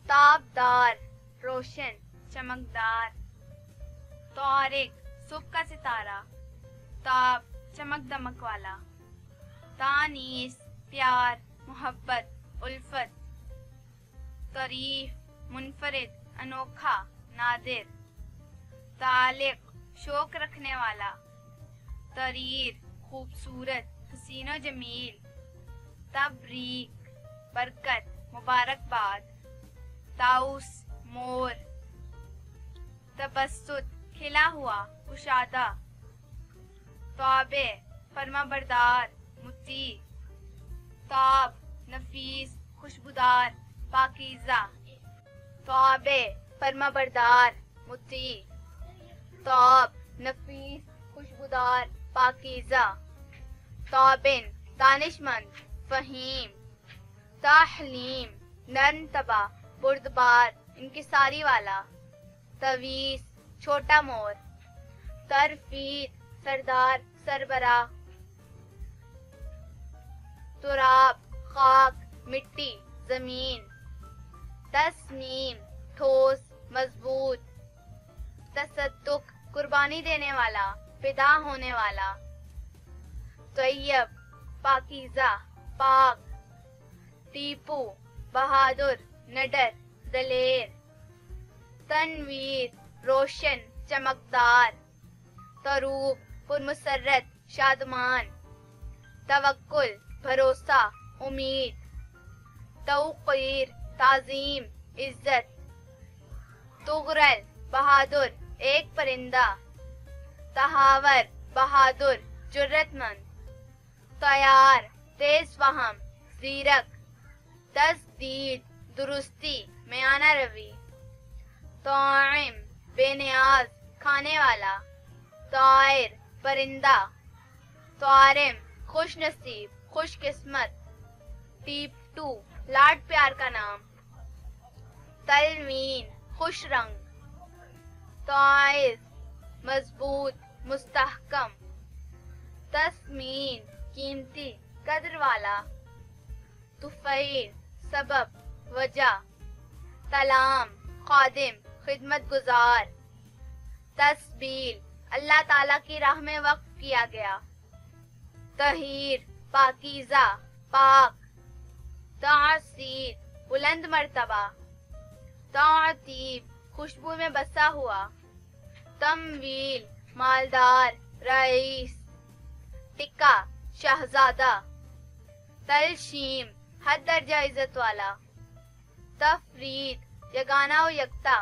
ताबदार रोशन चमकदार। तारिक सुबह का सितारा, ताब चमक दमक वाला। तानीस प्यार मोहब्बत उल्फत। तारीफ मुनफरिद अनोखा नादिर। तालिक शौक रखने वाला। तरीर खूबसूरत हसीनो जमील। तबरीक बरकत मुबारकबाद। ताउस मोर। तबस्सुत खिला हुआ कुशादा। ताबे फरमाबरदार मुती। ताब नफीस खुशबूदार पाकीज़ा। ताबे फरमाबरदार मुती। ताब नफीस खुशबूदार पाकीज़ा। ताबिन दानिशमंद फहीम। ताहलीम नर्म तबा बुर्दबार इंकिसारी वाला। तवीस छोटा मोर। तरफीद सरदार सरबरा। तुराब खाक मिट्टी जमीन। तस्मीम ठोस मजबूत। तसद्दुक कुर्बानी देने वाला फिदा होने वाला। तैयब पाकीज़ा पाक। टीपू बहादुर नडर दलेर। तनवीर रोशन चमकदार। तरूब पुरमुसर्रत शादमान। तवक्कुल भरोसा उम्मीद। तौक़ीर ताज़ीम इज्जत। तुगरल बहादुर एक परिंदा। तहावर बहादुर जुर्रतमंद। तैयार तेज फहम ज़ीरक। तस्दीद दुरुस्ती मेयाना रवी। ताइम बेनियाज खाने वाला। तायर परिंदा। तारिम खुश नसीब खुशकिस्मत। टीपटू लाड प्यार का नाम। तलवीन खुश रंग। ताइज मजबूत मुस्तहकम। तस्मीन कीमती कद्र वाला। तुफैल सबब वजह। तलाम खादिम खिदमत गुजार। तस्बील अल्लाह ताला की राह में वक्फ किया गया। तहीर पाकीज़ा पाक। तासीर बुलंद मर्तबा। तातीब खुशबू में बसा हुआ। तमवील मालदार रईस। टिक्का शहजादा। तलशीम हद दर्जा इज्जत वाला। तफरीद यगाना व यकता।